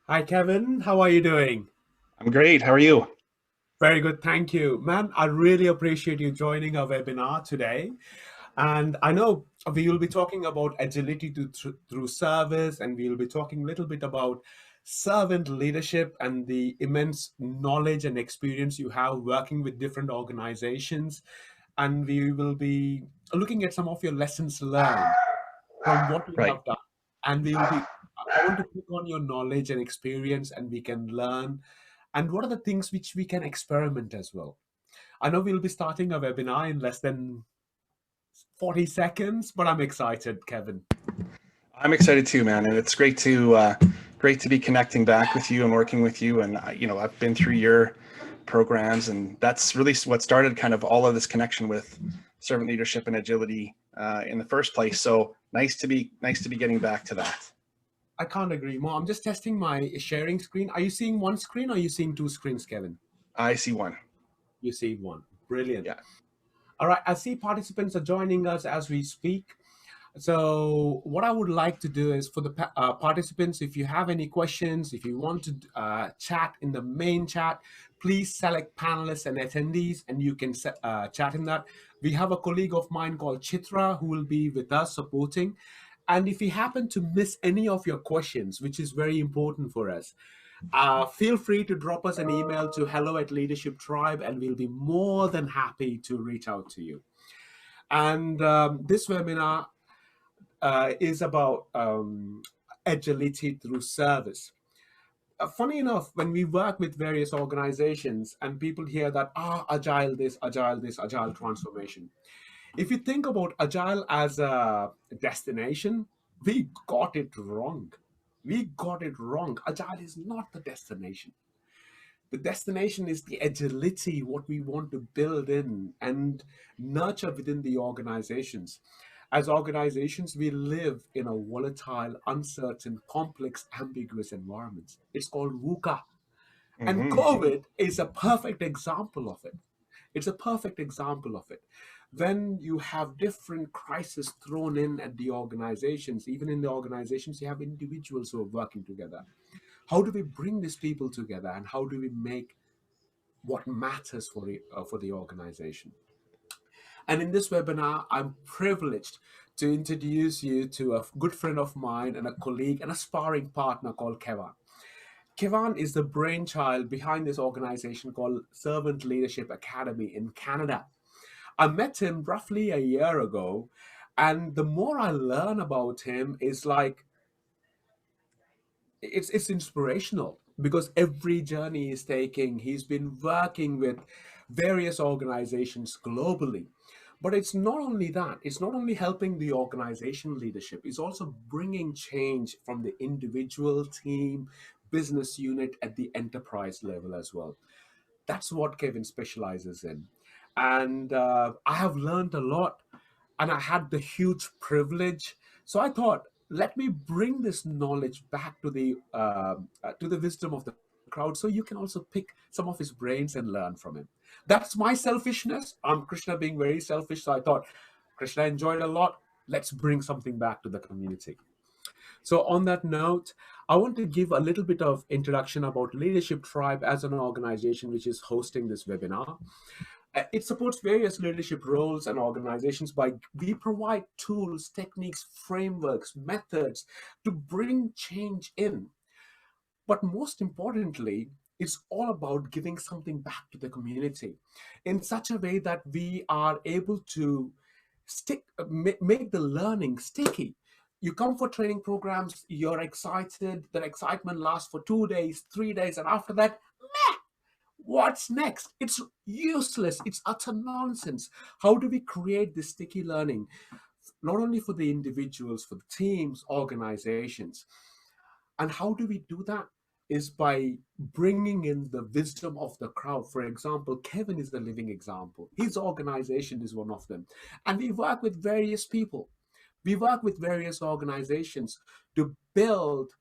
Hi, Kevin. How are you doing? I'm great. How are you? Very good, thank you. Man, I really appreciate you joining our webinar today. And I know we will be talking about agility through service, and we will be talking a little bit about servant leadership and the immense knowledge and experience you have working with different organizations. And we will be looking at some of your lessons learned from what you Right. have done. And we will be, I want to pick on your knowledge and experience, and we can learn. And what are the things which we can experiment as well? I know we'll be starting a webinar in less than 40 seconds, but I'm excited, Kevin. I'm excited too, man, and it's great to be connecting back with you and working with you. And I've been through your programs, and that's really what started kind of all of this connection with servant leadership and agility in the first place. So nice to be getting back to that. I can't agree more. I'm just testing my sharing screen. Are you seeing one screen or are you seeing two screens, Kevin? I see one. You see one. Brilliant. Yeah. All right. I see participants are joining us as we speak. So, what I would like to do is for the participants, if you have any questions, if you want to chat in the main chat, please select panelists and attendees, and you can chat in that. We have a colleague of mine called Chitra who will be with us supporting. And if you happen to miss any of your questions, which is very important for us, feel free to drop us an email to hello at Leadership Tribe, and we'll be more than happy to reach out to you. And this webinar is about agility through service. Funny enough, when we work with various organizations and people hear that, agile this, agile transformation. If you think about agile as a destination, we got it wrong. We got it wrong. Agile is not the destination. The destination is the agility, what we want to build in and nurture within the organizations. As organizations, we live in a volatile, uncertain, complex, ambiguous environment. It's called VUCA. And Hmm. COVID is a perfect example of it. It's a perfect example of it. When you have different crises thrown in at the organizations, even in the organizations, you have individuals who are working together. How do we bring these people together, and how do we make what matters for the organization? And in this webinar, I'm privileged to introduce you to a good friend of mine and a colleague and a sparring partner called Kevin. Kevin is the brainchild behind this organization called Servant Leadership Academy in Canada. I met him roughly a year ago, and the more I learn about him, is like it's inspirational because every journey he's taking, he's been working with various organizations globally. But it's not only that, it's not only helping the organization leadership, it's also bringing change from the individual team, business unit at the enterprise level as well. That's what Kevin specializes in. And I have learned a lot, and I had the huge privilege. So I thought, let me bring this knowledge back to the wisdom of the crowd, so you can also pick some of his brains and learn from him. That's my selfishness. I'm Krishna being very selfish. So I thought, Krishna enjoyed a lot. Let's bring something back to the community. So, on that note, I want to give a little bit of introduction about Leadership Tribe as an organization which is hosting this webinar. It supports various leadership roles and organizations by we provide tools, techniques, frameworks, methods to bring change in. But most importantly, it's all about giving something back to the community in such a way that we are able to make the learning sticky. You come for training programs, you're excited, that excitement lasts for 2 days, 3 days, and after that, what's next? It's useless. It's utter nonsense. How do we create this sticky learning, not only for the individuals, for the teams, organizations? And how do we do that? Is by bringing in the wisdom of the crowd. For example, Kevin is the living example. His organization is one of them. And we work with various people. We work with various organizations to build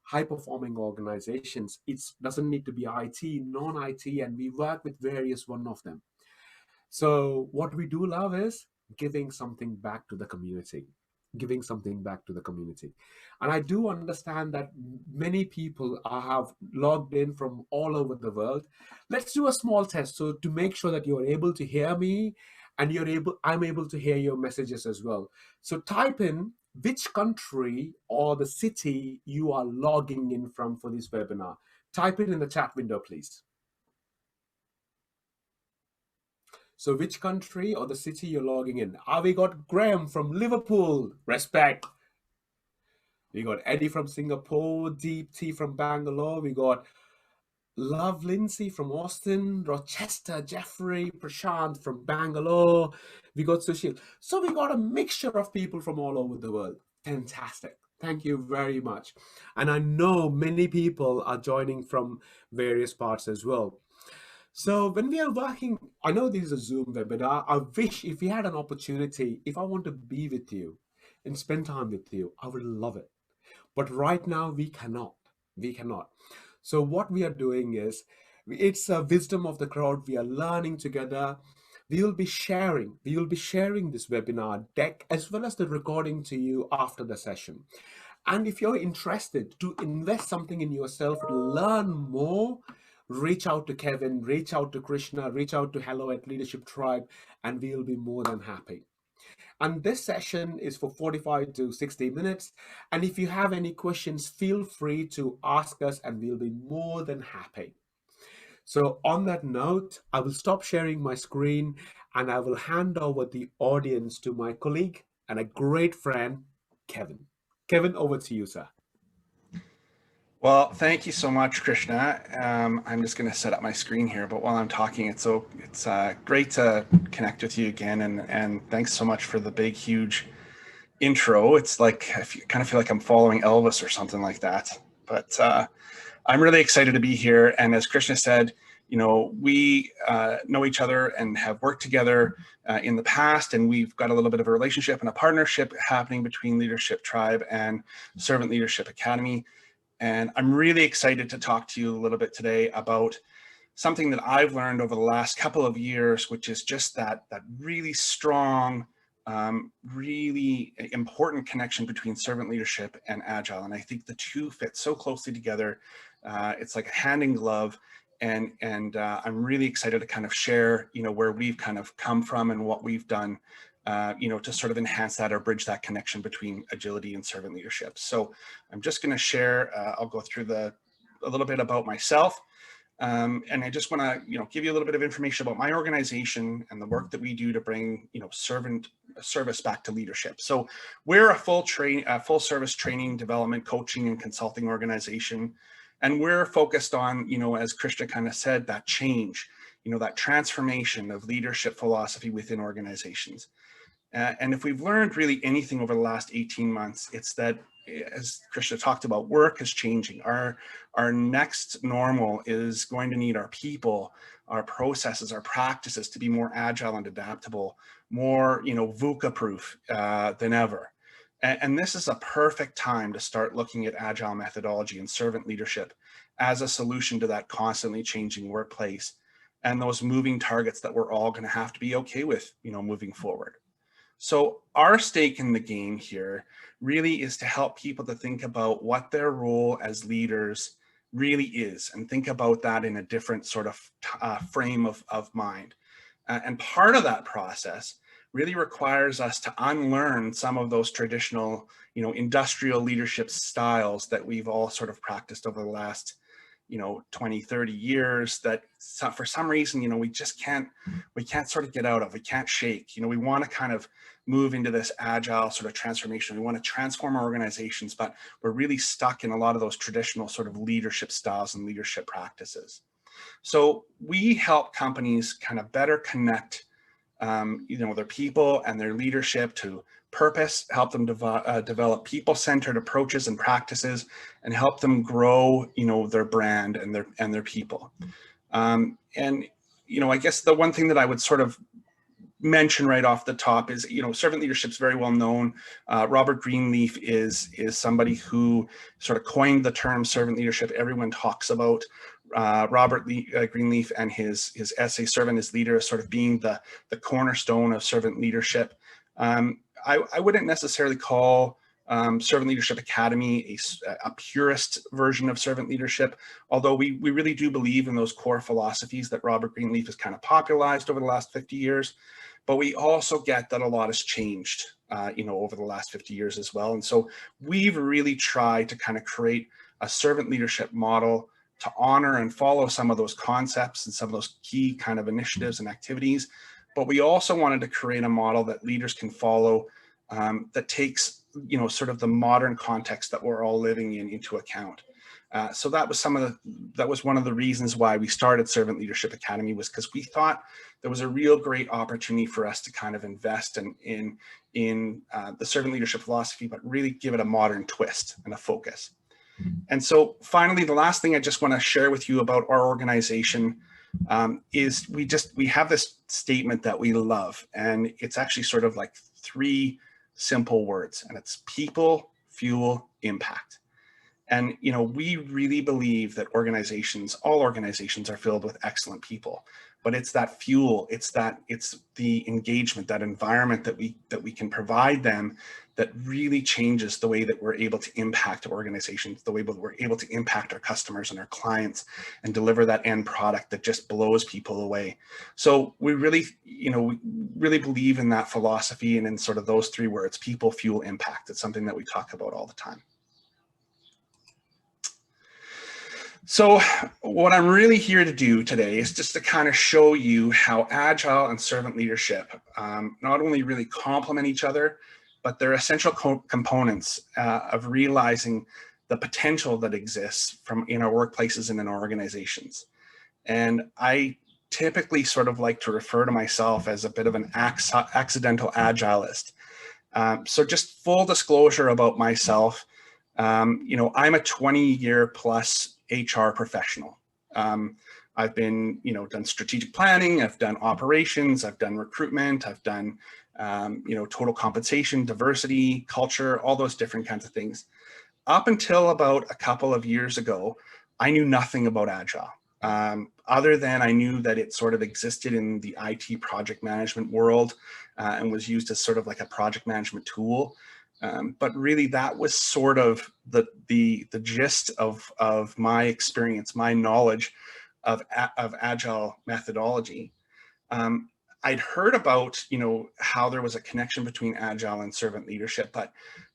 high performing organizations. It doesn't need to be IT, non IT, and we work with various one of them. So, what we do love is giving something back to the community. giving something back to the community. And I do understand that many people have logged in from all over the world. Let's do a small test so to make sure that you're able to hear me and I'm able to hear your messages as well. So type in which country or the city you are logging in from for this webinar. Type it in the chat window, please. So which country or the city you're logging in? We got Graham from Liverpool. Respect. We got Eddie from Singapore, Deep T from Bangalore. We got Love Lindsay from Austin, Rochester, Jeffrey, Prashant from Bangalore. We got Sushil. So we got a mixture of people from all over the world. Fantastic. Thank you very much. And I know many people are joining from various parts as well. So when we are working, I know this is a Zoom webinar. I wish if we had an opportunity, if I want to be with you and spend time with you, I would love it. But right now we cannot. We cannot. So what we are doing is, it's a wisdom of the crowd. We are learning together. We will be sharing. We will be sharing this webinar deck as well as the recording to you after the session. And if you're interested to invest something in yourself, to learn more, reach out to Kevin, reach out to Krishna, reach out to Hello at Leadership Tribe, and we'll be more than happy. And this session is for 45 to 60 minutes. And if you have any questions, feel free to ask us and we'll be more than happy. So on that note, I will stop sharing my screen and I will hand over the audience to my colleague and a great friend, Kevin. Kevin, over to you, sir. Well, thank you so much, Krishna. I'm just going to set up my screen here, but while I'm talking, it's great to connect with you again, and thanks so much for the big, huge intro. It's like I kind of feel like I'm following Elvis or something like that. But I'm really excited to be here, and as Krishna said, you know, we know each other and have worked together in the past, and we've got a little bit of a relationship and a partnership happening between Leadership Tribe and Servant Leadership Academy. And I'm really excited to talk to you a little bit today about something that I've learned over the last couple of years, which is just that really strong, really important connection between servant leadership and Agile. And I think the two fit so closely together. It's like a hand in glove. And I'm really excited to kind of share, you know, where we've kind of come from and what we've done, you know, to sort of enhance that or bridge that connection between agility and servant leadership. So I'm just going to share, I'll go through a little bit about myself. And I just want to, you know, give you a little bit of information about my organization and the work that we do to bring, you know, service back to leadership. So we're a full service training, development, coaching, and consulting organization. And we're focused on, you know, as Krishna kind of said, that change, you know, that transformation of leadership philosophy within organizations. And if we've learned really anything over the last 18 months, it's that, as Krishna talked about, work is changing. Our next normal is going to need our people, our processes, our practices to be more agile and adaptable, more, you know, VUCA proof than ever. And this is a perfect time to start looking at agile methodology and servant leadership as a solution to that constantly changing workplace and those moving targets that we're all going to have to be okay with, you know, moving forward. So our stake in the game here really is to help people to think about what their role as leaders really is and think about that in a different sort of frame of mind. And part of that process really requires us to unlearn some of those traditional, you know, industrial leadership styles that we've all sort of practiced over the last, you know, 20, 30 years that for some reason, you know, we can't sort of get out of, we can't shake. You know, we want to kind of move into this agile sort of transformation. We want to transform our organizations, but we're really stuck in a lot of those traditional sort of leadership styles and leadership practices. So we help companies kind of better connect, you know, their people and their leadership to purpose, help them develop people-centered approaches and practices, and help them grow, you know, their brand and their people. And, you know, I guess the one thing that I would sort of mention right off the top is, you know, servant leadership is very well known. Robert Greenleaf is somebody who sort of coined the term servant leadership. Everyone talks about Robert Greenleaf and his essay, Servant as Leader, as sort of being the cornerstone of servant leadership. I wouldn't necessarily call Servant Leadership Academy a purist version of servant leadership, although we really do believe in those core philosophies that Robert Greenleaf has kind of popularized over the last 50 years. But we also get that a lot has changed, over the last 50 years as well. And so we've really tried to kind of create a servant leadership model to honor and follow some of those concepts and some of those key kind of initiatives and activities. But we also wanted to create a model that leaders can follow that takes, sort of the modern context that we're all living in into account. So that was one of the reasons why we started Servant Leadership Academy, was because we thought there was a real great opportunity for us to kind of invest in the servant leadership philosophy, but really give it a modern twist and a focus. And so finally, the last thing I just want to share with you about our organization is we have this statement that we love, and it's actually sort of like 3 simple words, and it's people, fuel, impact. And, we really believe that all organizations are filled with excellent people, but it's that fuel, it's the engagement, that environment that we can provide them that really changes the way that we're able to impact organizations, the way that we're able to impact our customers and our clients and deliver that end product that just blows people away. So we really, we really believe in that philosophy and in sort of those 3 words, people, fuel, impact. It's something that we talk about all the time. So what I'm really here to do today is just to kind of show you how Agile and servant leadership not only really complement each other, but they're essential components of realizing the potential that exists in our workplaces and in our organizations. And I typically sort of like to refer to myself as a bit of an accidental Agilist. So just full disclosure about myself, I'm a 20-year plus HR professional. I've been, done strategic planning, I've done operations, I've done recruitment, I've done, total compensation, diversity, culture, all those different kinds of things. Up until about a couple of years ago, I knew nothing about Agile. Other than I knew that it sort of existed in the IT project management world and was used as sort of like a project management tool. But really that was sort of the gist of my experience, my knowledge of Agile methodology. I'd heard about, how there was a connection between Agile and servant leadership, but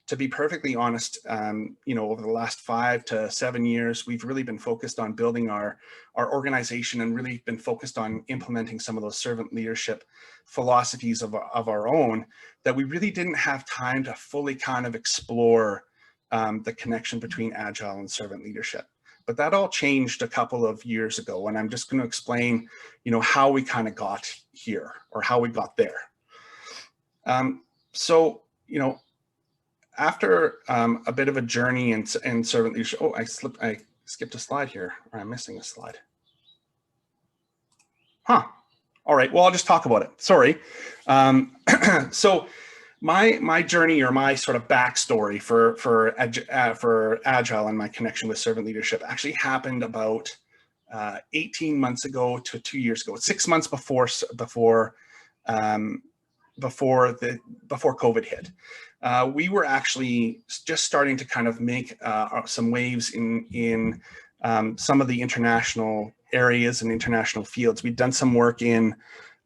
to be perfectly honest, over the last 5 to 7 years, we've really been focused on building our organization and really been focused on implementing some of those servant leadership philosophies of our own, that we really didn't have time to fully kind of explore the connection between Agile and servant leadership. But that all changed a couple of years ago, and I'm just going to explain, how we kind of got here or how we got there. So, after a bit of a journey in servant leadership, I skipped a slide here, or I'm missing a slide. All right, well, I'll just talk about it. Sorry. So my journey, or my sort of backstory for Agile and my connection with servant leadership actually happened about 18 months ago to 2 years ago, 6 months before COVID hit. We were actually just starting to kind of make some waves in some of the international areas and international fields. We'd done some work in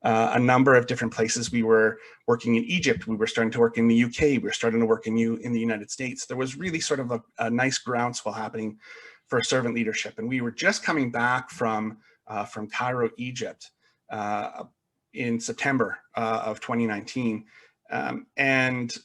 a number of different places. We were working in Egypt. We were starting to work in the UK. We were starting to work in the United States. There was really sort of a nice groundswell happening for servant leadership. And we were just coming back from Cairo, Egypt, in September of 2019. And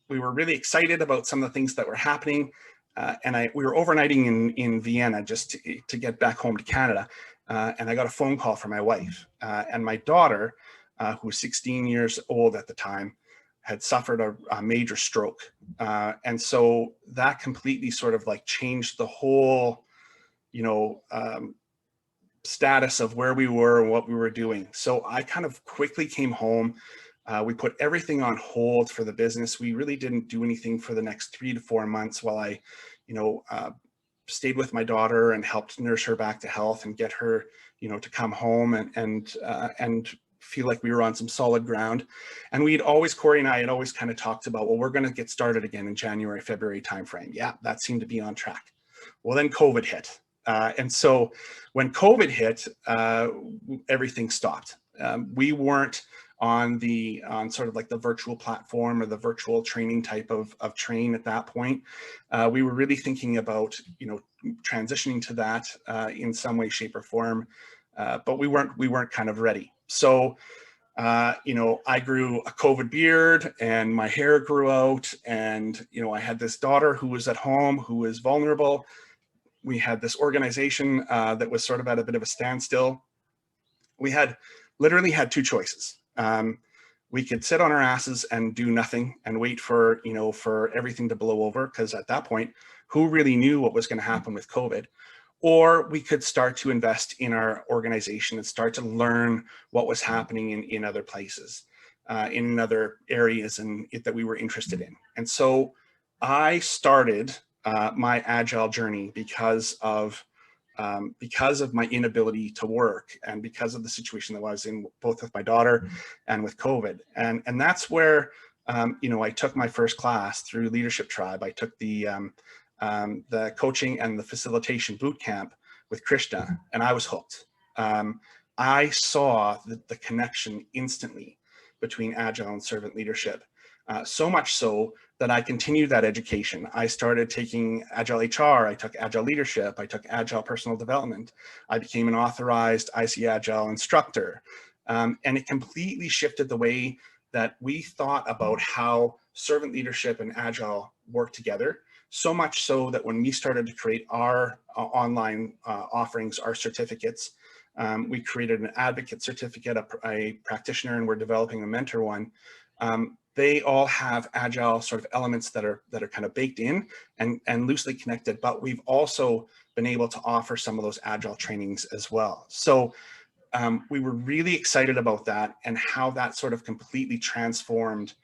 we were really excited about some of the things that were happening. And we were overnighting in Vienna just to get back home to Canada. And I got a phone call from my wife. And my daughter, who was 16 years old at the time, had suffered a major stroke. And so that completely sort of like changed the whole, status of where we were and what we were doing. So I kind of quickly came home. We put everything on hold for the business. We really didn't do anything for the next 3 to 4 months while I, stayed with my daughter and helped nurse her back to health and get her, to come home and feel like we were on some solid ground. And Corey and I had always kind of talked about, well, we're going to get started again in January, February timeframe. Yeah, that seemed to be on track. Well, then COVID hit. And so when COVID hit, everything stopped. We weren't on sort of like the virtual platform or the virtual training type of train at that point. We were really thinking about, transitioning to that in some way, shape, or form, but we weren't kind of ready. So, I grew a COVID beard and my hair grew out, and I had this daughter who was at home, who was vulnerable. We had this organization that was sort of at a bit of a standstill. We literally had two choices. We could sit on our asses and do nothing and wait for everything to blow over, because at that point, who really knew what was going to happen with COVID? Or we could start to invest in our organization and start to learn what was happening in other places, in other areas that we were interested in. And so I started my Agile journey because of my inability to work, and because of the situation that I was in, both with my daughter and with COVID. And that's where, I took my first class through Leadership Tribe. I took the coaching and the facilitation boot camp with Krishna, and I was hooked. I saw the connection instantly between Agile and servant leadership. So much so that I continued that education. I started taking Agile HR, I took Agile Leadership, I took Agile Personal Development. I became an authorized IC Agile instructor. And it completely shifted the way that we thought about how servant leadership and Agile work together. So much so that when we started to create our online offerings, our certificates, we created an advocate certificate, a practitioner, and we're developing a mentor one. They all have Agile sort of elements that are kind of baked in and loosely connected, but we've also been able to offer some of those Agile trainings as well. So we were really excited about that, and how that sort of completely transformed,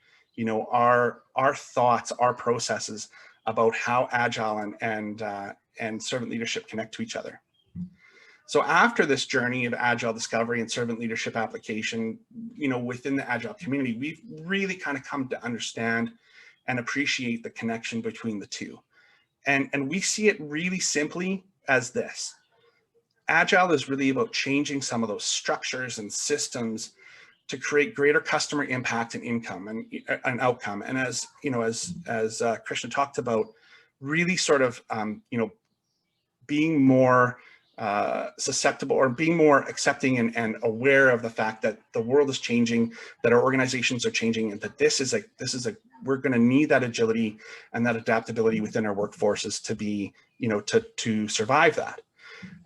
our thoughts, our processes about how Agile and servant leadership connect to each other. So after this journey of Agile discovery and servant leadership application, within the Agile community, we've really kind of come to understand and appreciate the connection between the two. And we see it really simply as this. Agile is really about changing some of those structures and systems to create greater customer impact and income and outcome. And as Krishna talked about, really sort of being more susceptible, or being more accepting and aware of the fact that the world is changing, that our organizations are changing, and that we're going to need that agility and that adaptability within our workforces to be, to survive that.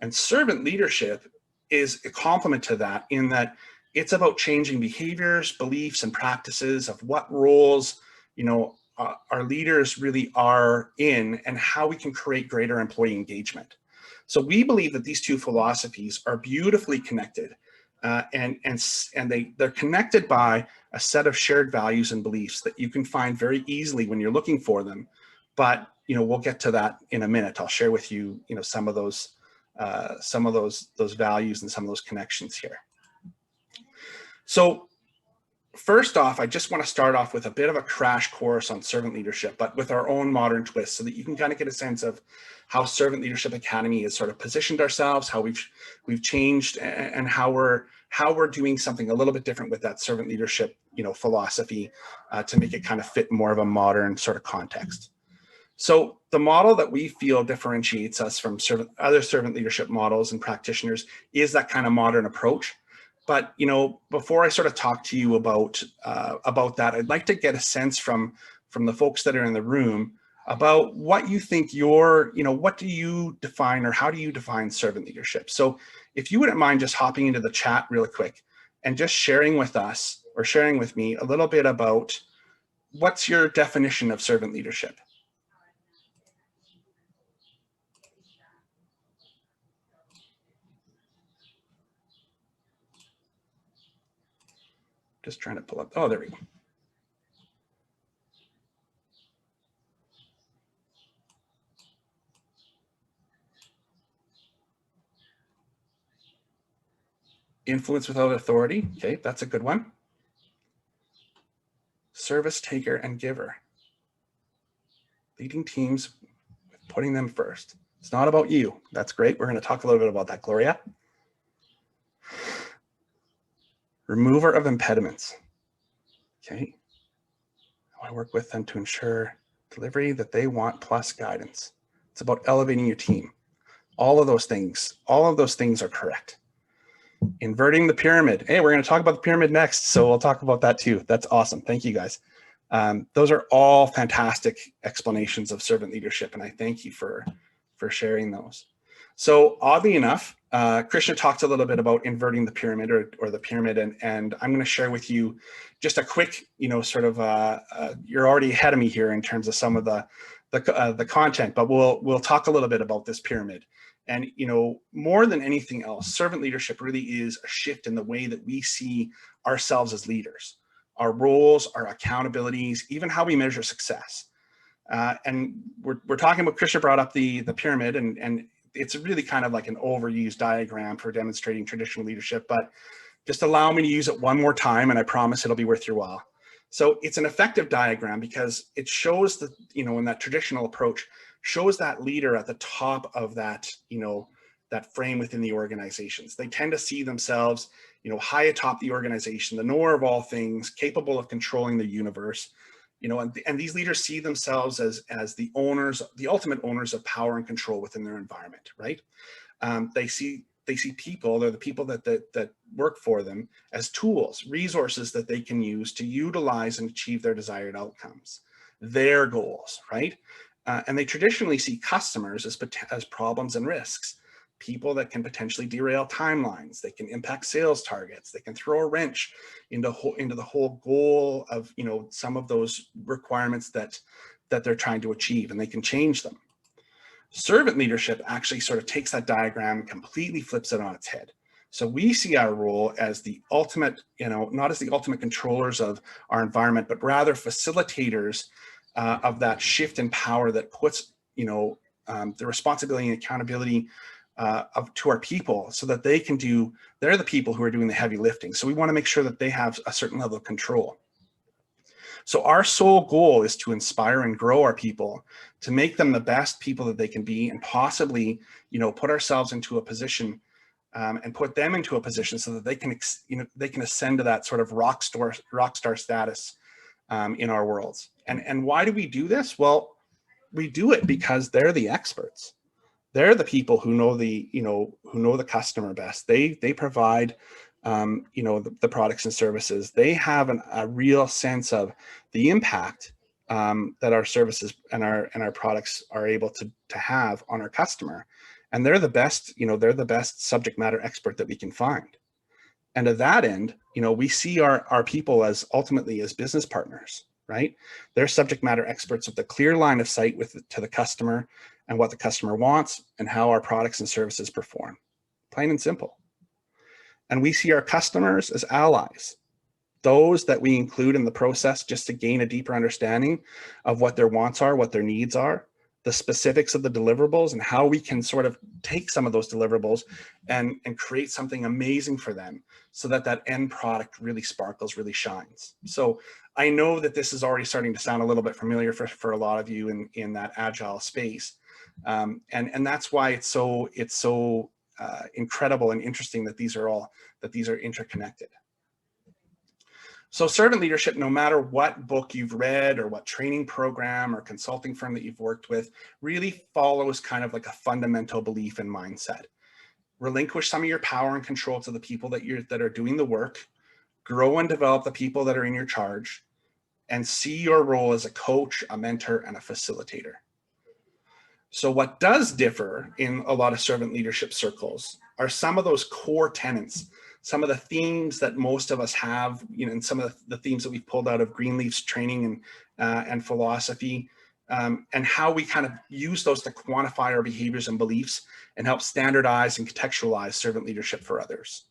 And servant leadership is a complement to that, in that it's about changing behaviors, beliefs, and practices of what roles, our leaders really are in, and how we can create greater employee engagement. So we believe that these two philosophies are beautifully connected, and they're connected by a set of shared values and beliefs that you can find very easily when you're looking for them. But we'll get to that in a minute. I'll share with you, some of those values and some of those connections here. So first off, I just want to start off with a bit of a crash course on servant leadership, but with our own modern twist, so that you can kind of get a sense of how Servant Leadership Academy has sort of positioned ourselves, how we've changed, and how we're doing something a little bit different with that servant leadership, philosophy, to make it kind of fit more of a modern sort of context. So the model that we feel differentiates us from other servant leadership models and practitioners is that kind of modern approach. But before I sort of talk to you about that, I'd like to get a sense from the folks that are in the room about what you think what do you define, or how do you define servant leadership? So if you wouldn't mind just hopping into the chat really quick and just sharing with us, or sharing with me, a little bit about what's your definition of servant leadership? Just trying to pull up. Oh, there we go. Influence without authority. Okay, that's a good one. Service taker and giver. Leading teams with putting them first. It's not about you. That's great. We're going to talk a little bit about that, Gloria. Remover of impediments. Okay. I work with them to ensure delivery that they want plus guidance. It's about elevating your team. All of those things are correct. Inverting the pyramid. Hey, we're going to talk about the pyramid next, so we'll talk about that too. That's awesome. Thank you, guys. Those are all fantastic explanations of servant leadership, and I thank you for sharing those. So oddly enough, Krishna talked a little bit about inverting the pyramid or the pyramid, and I'm going to share with you just a quick, sort of, you're already ahead of me here in terms of some of the content, but we'll talk a little bit about this pyramid. And, more than anything else, servant leadership really is a shift in the way that we see ourselves as leaders, our roles, our accountabilities, even how we measure success. And we're talking about, Krishna brought up the pyramid, and it's really kind of like an overused diagram for demonstrating traditional leadership, but just allow me to use it one more time, and I promise it'll be worth your while. So it's an effective diagram because it shows that, in that traditional approach, shows that leader at the top of that, that frame within the organizations. They tend to see themselves, high atop the organization, the knower of all things, capable of controlling the universe, and these leaders see themselves as the owners, the ultimate owners of power and control within their environment, right? They see people, they're the people that work for them, as tools, resources that they can use to utilize and achieve their desired outcomes, their goals, right? And they traditionally see customers as problems and risks, people that can potentially derail timelines, they can impact sales targets, they can throw a wrench into the whole goal of, some of those requirements that they're trying to achieve, and they can change them. Servant leadership actually sort of takes that diagram and completely flips it on its head. So we see our role as the ultimate, not as the ultimate controllers of our environment, but rather facilitators of that shift in power that puts, the responsibility and accountability to our people, so that they're the people who are doing the heavy lifting. So we want to make sure that they have a certain level of control. So our sole goal is to inspire and grow our people, to make them the best people that they can be, and possibly, put ourselves into a position and put them into a position so that they can ascend to that sort of rock star status in our worlds. And why do we do this? Well, we do it because they're the experts. They're the people who know the customer best. They provide the products and services. They have a real sense of the impact that our services and our products are able to have on our customer. And they're the best, they're the best subject matter expert that we can find. And to that end, we see our people as ultimately as business partners, right? They're subject matter experts with a clear line of sight to the customer and what the customer wants and how our products and services perform. Plain and simple. And we see our customers as allies, those that we include in the process just to gain a deeper understanding of what their wants are, what their needs are, the specifics of the deliverables, and how we can sort of take some of those deliverables and create something amazing for them so that end product really sparkles, really shines. So I know that this is already starting to sound a little bit familiar for a lot of you in that agile space. And that's why it's so incredible and interesting that these are interconnected. So servant leadership, no matter what book you've read or what training program or consulting firm that you've worked with, really follows kind of like a fundamental belief and mindset. Relinquish some of your power and control to the people that are doing the work, grow and develop the people that are in your charge, and see your role as a coach, a mentor, and a facilitator. So what does differ in a lot of servant leadership circles are some of those core tenets, some of the themes that most of us have, and some of the themes that we've pulled out of Greenleaf's training and philosophy, and how we kind of use those to quantify our behaviors and beliefs and help standardize and contextualize servant leadership for others.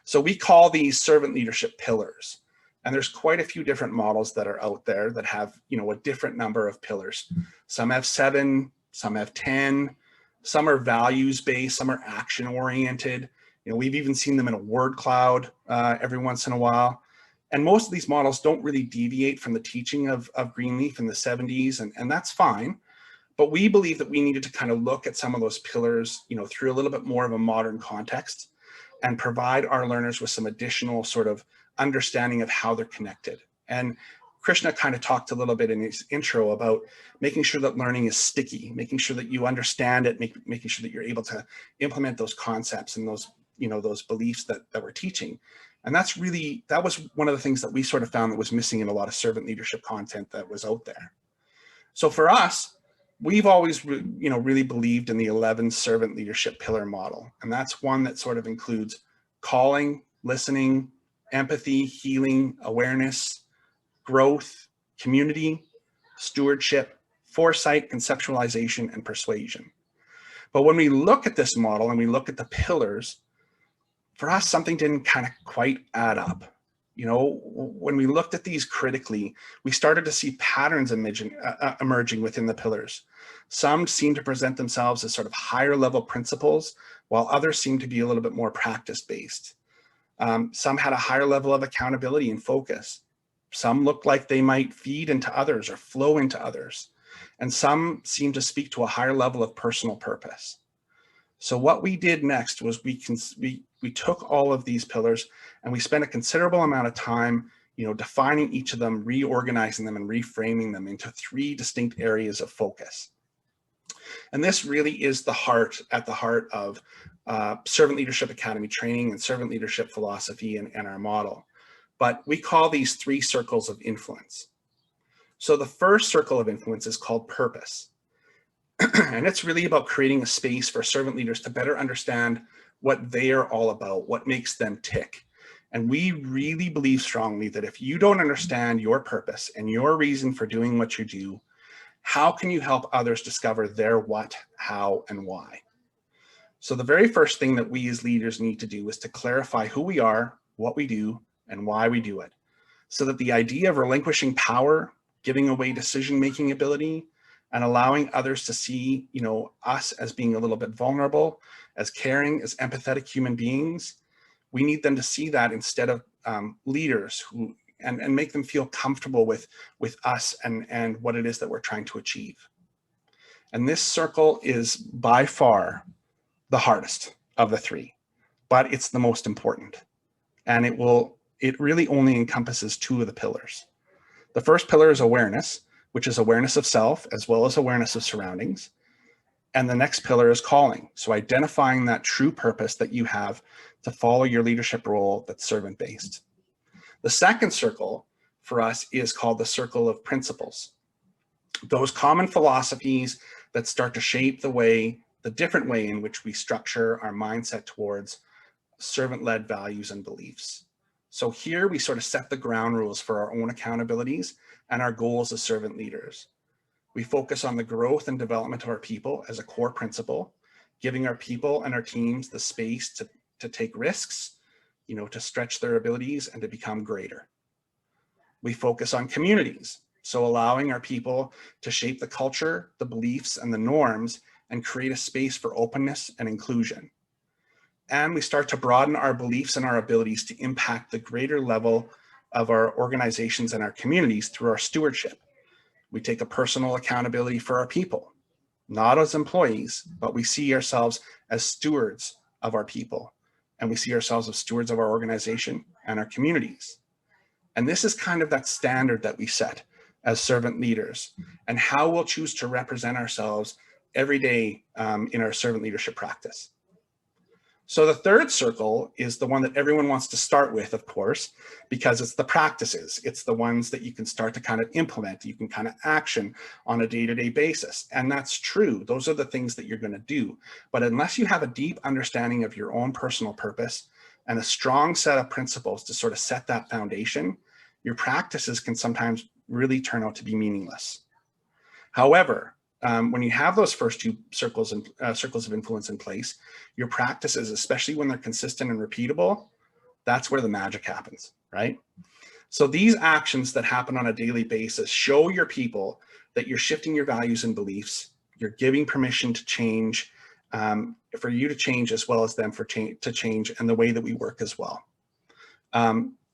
So we call these servant leadership pillars. And there's quite a few different models that are out there that have, a different number of pillars. Some have 7, some have 10, some are values-based, some are action-oriented. We've even seen them in a word cloud every once in a while. And most of these models don't really deviate from the teaching of Greenleaf in the 70s, and that's fine. But we believe that we needed to kind of look at some of those pillars, through a little bit more of a modern context and provide our learners with some additional sort of understanding of how they're connected. And Krishna kind of talked a little bit in his intro about making sure that learning is sticky, making sure that you understand it, making sure that you're able to implement those concepts and those, those beliefs that we're teaching. And that was one of the things that we sort of found that was missing in a lot of servant leadership content that was out there. So for us, we've always, really believed in the 11 servant leadership pillar model. And that's one that sort of includes calling, listening, empathy, healing, awareness, growth, community, stewardship, foresight, conceptualization, and persuasion. But when we look at this model and we look at the pillars, for us, something didn't kind of quite add up. When we looked at these critically, we started to see patterns emerging within the pillars. Some seem to present themselves as sort of higher level principles, while others seem to be a little bit more practice-based. Some had a higher level of accountability and focus. Some looked like they might feed into others or flow into others. And some seem to speak to a higher level of personal purpose. So what we did next was we took all of these pillars and we spent a considerable amount of time, defining each of them, reorganizing them, and reframing them into 3 distinct areas of focus. And this really is at the heart of Servant Leadership Academy training and servant leadership philosophy and our model. But we call these 3 circles of influence. So the first circle of influence is called purpose. And it's really about creating a space for servant leaders to better understand what they are all about, what makes them tick. And we really believe strongly that if you don't understand your purpose and your reason for doing what you do, how can you help others discover their what, how, and why? So the very first thing that we as leaders need to do is to clarify who we are, what we do, and why we do it. So that the idea of relinquishing power, giving away decision-making ability, and allowing others to see, us as being a little bit vulnerable, as caring, as empathetic human beings, we need them to see that instead of leaders who, and make them feel comfortable with us and what it is that we're trying to achieve. And this circle is by far the hardest of the 3, but it's the most important. And it really only encompasses 2 of the pillars. The first pillar is awareness, which is awareness of self as well as awareness of surroundings. And the next pillar is calling. So identifying that true purpose that you have to follow your leadership role that's servant-based. The second circle for us is called the circle of principles. Those common philosophies that start to shape the different way in which we structure our mindset towards servant-led values and beliefs. So here we sort of set the ground rules for our own accountabilities and our goals as servant leaders. We focus on the growth and development of our people as a core principle, giving our people and our teams the space to take risks, to stretch their abilities and to become greater. We focus on communities, so allowing our people to shape the culture, the beliefs, and the norms, and create a space for openness and inclusion. And we start to broaden our beliefs and our abilities to impact the greater level of our organizations and our communities through our stewardship. We take a personal accountability for our people, not as employees, but we see ourselves as stewards of our people. And we see ourselves as stewards of our organization and our communities. And this is kind of that standard that we set as servant leaders and how we'll choose to represent ourselves every day in our servant leadership practice. So the third circle is the one that everyone wants to start with, of course, because it's the practices. It's the ones that you can start to kind of implement, you can kind of action on a day-to-day basis. And that's true. Those are the things that you're going to do. But unless you have a deep understanding of your own personal purpose and a strong set of principles to sort of set that foundation, your practices can sometimes really turn out to be meaningless. However, when you have those first 2 circles of influence in place, your practices, especially when they're consistent and repeatable, that's where the magic happens, right? So these actions that happen on a daily basis show your people that you're shifting your values and beliefs, you're giving permission to change for you to change as well as them to change, and the way that we work as well.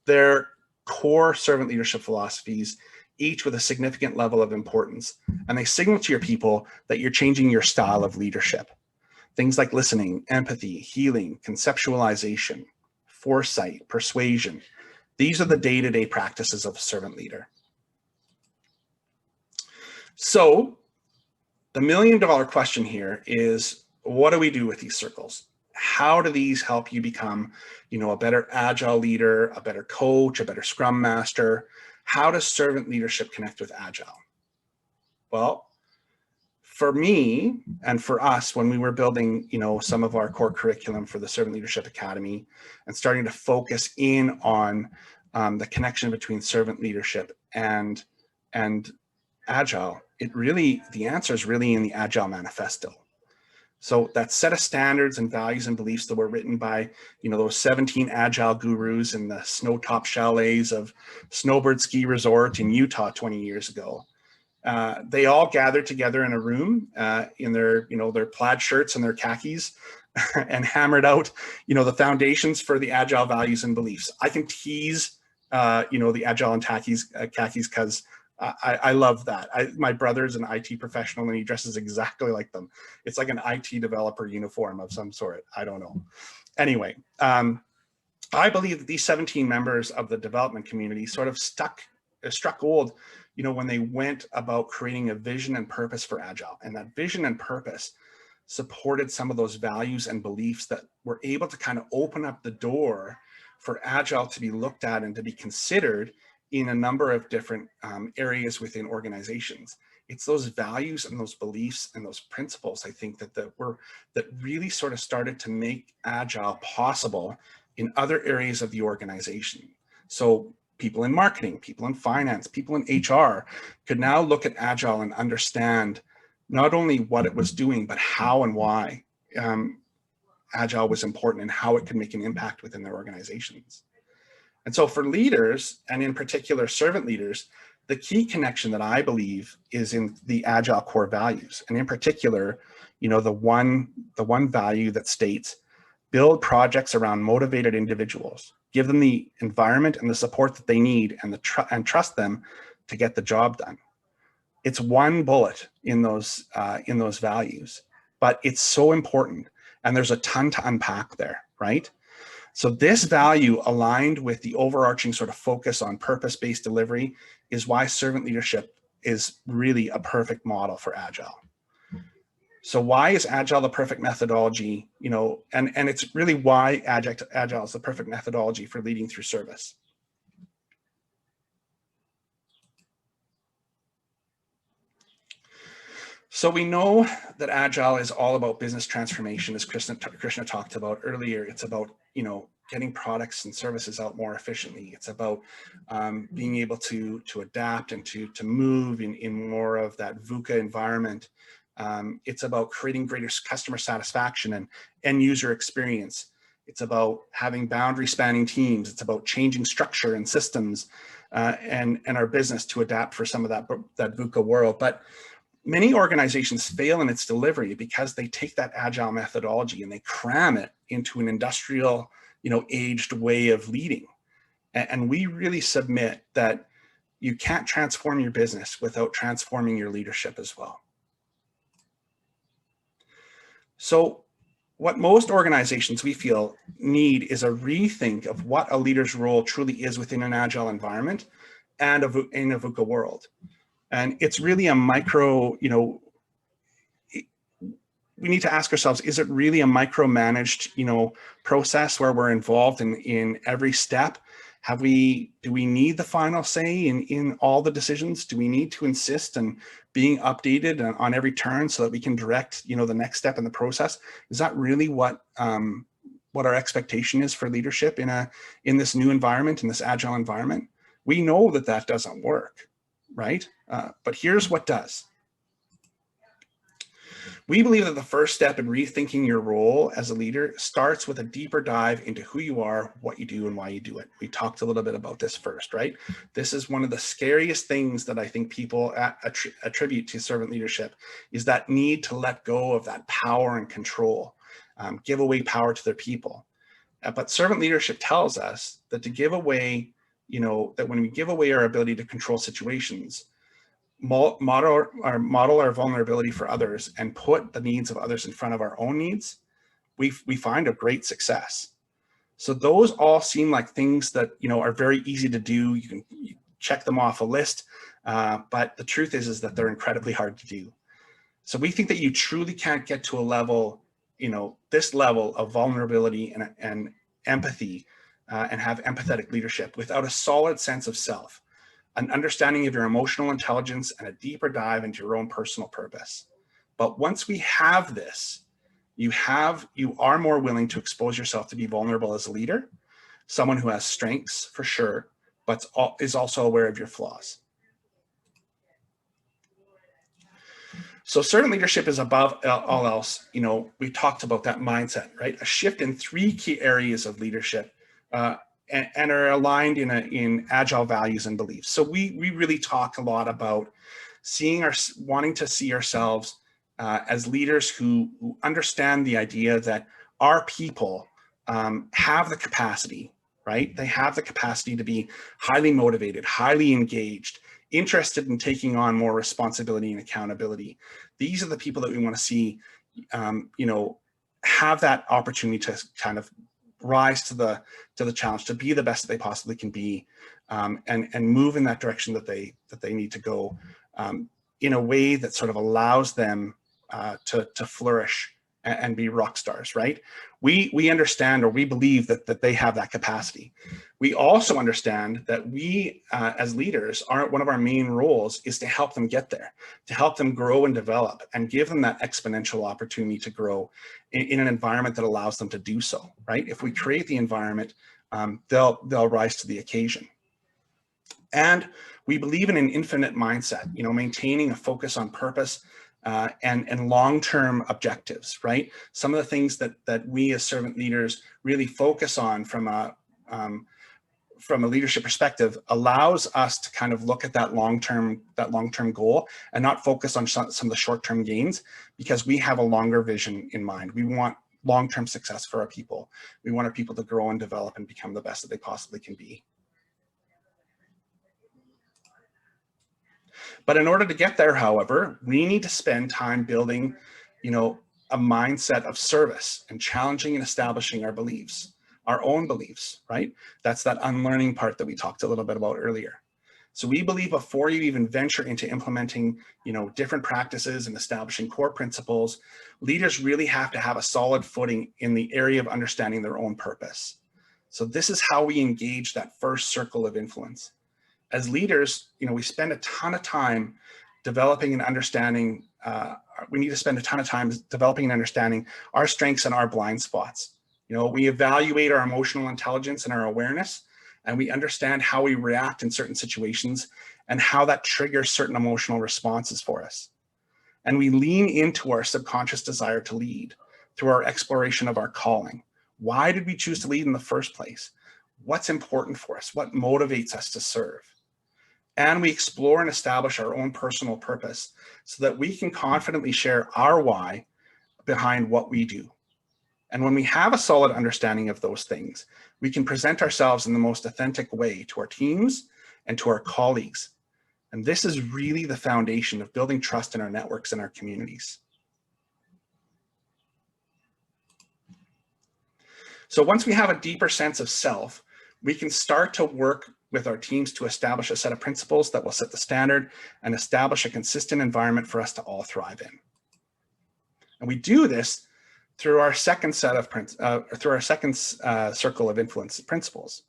They're core servant leadership philosophies, each with a significant level of importance, and they signal to your people that you're changing your style of leadership. Things like listening, empathy, healing, conceptualization, foresight, persuasion. These are the day-to-day practices of a servant leader. So the million-dollar question here is, what do we do with these circles? How do these help you become, a better Agile leader, a better coach, a better Scrum Master? How does servant leadership connect with Agile? Well, for me and for us, when we were building, some of our core curriculum for the Servant Leadership Academy and starting to focus in on the connection between servant leadership and Agile, the answer is really in the Agile Manifesto. So that set of standards and values and beliefs that were written by, those 17 Agile gurus in the snow-top chalets of Snowbird Ski Resort in Utah 20 years ago. They all gathered together in a room in their plaid shirts and their khakis and hammered out, the foundations for the Agile values and beliefs. I can tease, the Agile and khakis because I love that. My brother's an IT professional and he dresses exactly like them. It's like an IT developer uniform of some sort. I don't know. Anyway, I believe that these 17 members of the development community sort of struck gold, when they went about creating a vision and purpose for Agile. And that vision and purpose supported some of those values and beliefs that were able to kind of open up the door for Agile to be looked at and to be considered in a number of different areas within organizations. It's those values and those beliefs and those principles, I think, that really sort of started to make Agile possible in other areas of the organization. So people in marketing, people in finance, people in HR could now look at Agile and understand not only what it was doing, but how and why Agile was important and how it could make an impact within their organizations. And so for leaders, and in particular servant leaders, the key connection that I believe is in the Agile core values. And in particular, the one value that states, build projects around motivated individuals, give them the environment and the support that they need and trust them to get the job done. It's one bullet in those values, but it's so important. And there's a ton to unpack there, right? So this value, aligned with the overarching sort of focus on purpose-based delivery, is why servant leadership is really a perfect model for Agile. So why is Agile the perfect methodology? And it's really why Agile is the perfect methodology for leading through service. So we know that Agile is all about business transformation, as Krishna talked about earlier. It's about, getting products and services out more efficiently. It's about being able to adapt and to move in more of that VUCA environment. It's about creating greater customer satisfaction and end user experience. It's about having boundary spanning teams. It's about changing structure and systems and our business to adapt for some of that VUCA world. But many organizations fail in its delivery because they take that Agile methodology and they cram it into an industrial, aged way of leading. And we really submit that you can't transform your business without transforming your leadership as well. So what most organizations, we feel, need is a rethink of what a leader's role truly is within an Agile environment and in a VUCA world. And it's really a micro, we need to ask ourselves, is it really a micromanaged, process where we're involved in every step? Do we need the final say in all the decisions? Do we need to insist on being updated on every turn so that we can direct, the next step in the process? Is that really what our expectation is for leadership in this new environment, in this Agile environment? We know that doesn't work, right? But here's what does. We believe that the first step in rethinking your role as a leader starts with a deeper dive into who you are, what you do, and why you do it. We talked a little bit about this first, right? This is one of the scariest things that I think people attribute to servant leadership, is that need to let go of that power and control. give away power to their people. But servant leadership tells us that to give away, that when we give away our ability to control situations, model our vulnerability for others and put the needs of others in front of our own needs, we find a great success. So those all seem like things that, are very easy to do. You can check them off a list, but the truth is that they're incredibly hard to do. So we think that you truly can't get to a level, this level of vulnerability and empathy and have empathetic leadership without a solid sense of self, an understanding of your emotional intelligence, and a deeper dive into your own personal purpose. But once we have this, you are more willing to expose yourself to be vulnerable as a leader, someone who has strengths for sure, but is also aware of your flaws. So servant leadership is above all else. We talked about that mindset, right? A shift in 3 key areas of leadership and are aligned in agile values and beliefs. So we really talk a lot about wanting to see ourselves as leaders who understand the idea that our people have the capacity, right? They have the capacity to be highly motivated, highly engaged, interested in taking on more responsibility and accountability. These are the people that we want to see, have that opportunity to kind of rise to the challenge, to be the best that they possibly can be, and move in that direction that they need to go, in a way that sort of allows them to flourish and be rock stars, right? We understand, or we believe that they have that capacity. We also understand that we, as leaders, one of our main roles is to help them get there, to help them grow and develop, and give them that exponential opportunity to grow in an environment that allows them to do so, right? If we create the environment, they'll rise to the occasion. And we believe in an infinite mindset, maintaining a focus on purpose and long-term objectives, right? Some of the things that we as servant leaders really focus on from a leadership perspective allows us to kind of look at that long-term goal and not focus on some of the short-term gains, because we have a longer vision in mind. We want long-term success for our people. We want our people to grow and develop and become the best that they possibly can be. But in order to get there, however, we need to spend time building, a mindset of service and challenging and establishing our beliefs, our own beliefs, right? That's that unlearning part that we talked a little bit about earlier. So we believe before you even venture into implementing, different practices and establishing core principles, leaders really have to have a solid footing in the area of understanding their own purpose. So this is how we engage that first circle of influence. As leaders, we spend a ton of time developing and understanding, we need to spend a ton of time developing and understanding our strengths and our blind spots. We evaluate our emotional intelligence and our awareness, and we understand how we react in certain situations and how that triggers certain emotional responses for us. And we lean into our subconscious desire to lead through our exploration of our calling. Why did we choose to lead in the first place? What's important for us? What motivates us to serve? And we explore and establish our own personal purpose so that we can confidently share our why behind what we do. And when we have a solid understanding of those things, we can present ourselves in the most authentic way to our teams and to our colleagues. And this is really the foundation of building trust in our networks and our communities. So once we have a deeper sense of self, we can start to work with our teams to establish a set of principles that will set the standard and establish a consistent environment for us to all thrive in. And we do this through our second circle of influence principles.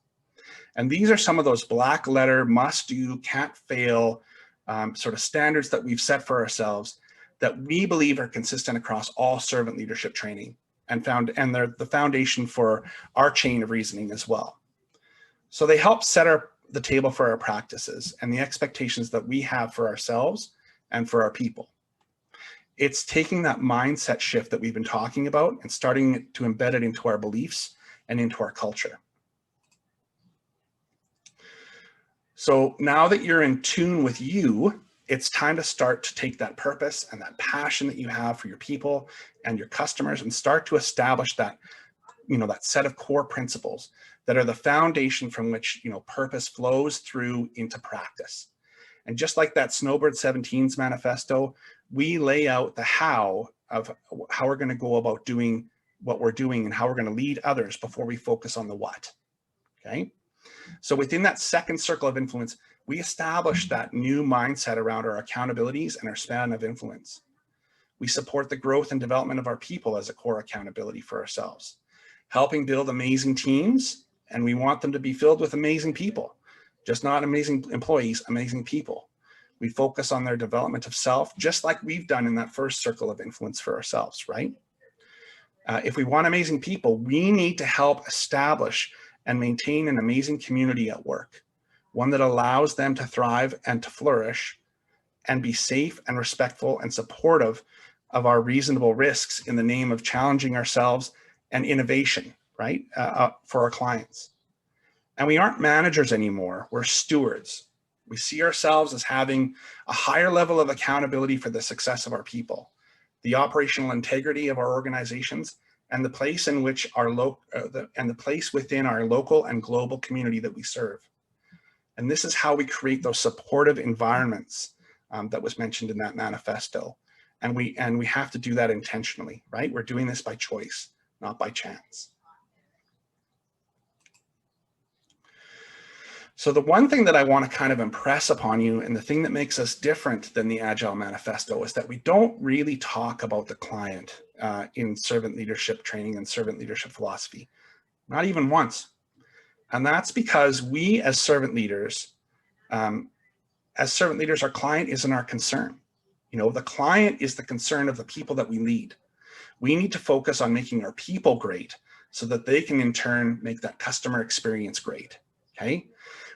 And these are some of those black letter, must do, can't fail sort of standards that we've set for ourselves that we believe are consistent across all servant leadership training, and they're the foundation for our chain of reasoning as well. So they help set the table for our practices and the expectations that we have for ourselves and for our people. It's taking that mindset shift that we've been talking about and starting to embed it into our beliefs and into our culture. So now that you're in tune with you it's time to start to take that purpose and that passion that you have for your people and your customers and start to establish that, that set of core principles that are the foundation from which, purpose flows through into practice. And just like that Snowbird 17's manifesto, we lay out the how of how we're going to go about doing what we're doing and how we're going to lead others before we focus on the what. Okay. So within that second circle of influence, we establish that new mindset around our accountabilities and our span of influence. We support the growth and development of our people as a core accountability for ourselves, helping build amazing teams, and we want them to be filled with amazing people, just not amazing employees, amazing people. We focus on their development of self, just like we've done in that first circle of influence for ourselves, right? If we want amazing people, we need to help establish and maintain an amazing community at work, one that allows them to thrive and to flourish and be safe and respectful and supportive of our reasonable risks in the name of challenging ourselves and innovation, right, for our clients. And we aren't managers anymore, we're stewards. We see ourselves as having a higher level of accountability for the success of our people, the operational integrity of our organizations, and the place in which the place within our local and global community that we serve. And this is how we create those supportive environments that was mentioned in that manifesto. And we have to do that intentionally, right? We're doing this by choice, not by chance. So the one thing that I want to kind of impress upon you, and the thing that makes us different than the Agile Manifesto, is that we don't really talk about the client in servant leadership training and servant leadership philosophy, not even once. And that's because we as servant leaders, our client isn't our concern. The client is the concern of the people that we lead. We need to focus on making our people great so that they can in turn make that customer experience great, okay?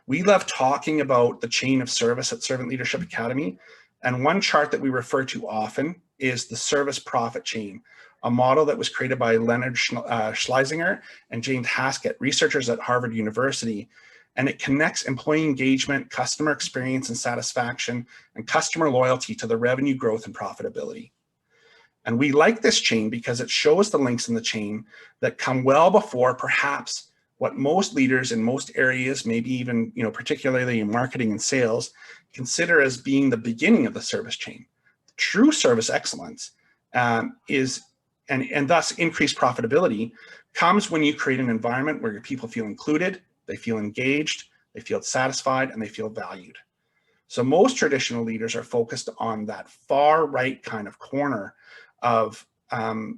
We love talking about the chain of service at Servant Leadership Academy. And one chart that we refer to often is the service profit chain, a model that was created by Leonard Schlesinger and James Haskett, researchers at Harvard University. And it connects employee engagement, customer experience and satisfaction, and customer loyalty to the revenue growth and profitability. And we like this chain because it shows the links in the chain that come well before perhaps what most leaders in most areas, maybe even, particularly in marketing and sales, consider as being the beginning of the service chain. True service excellence and thus increased profitability comes when you create an environment where your people feel included, they feel engaged, they feel satisfied, and they feel valued. So most traditional leaders are focused on that far right kind of corner of the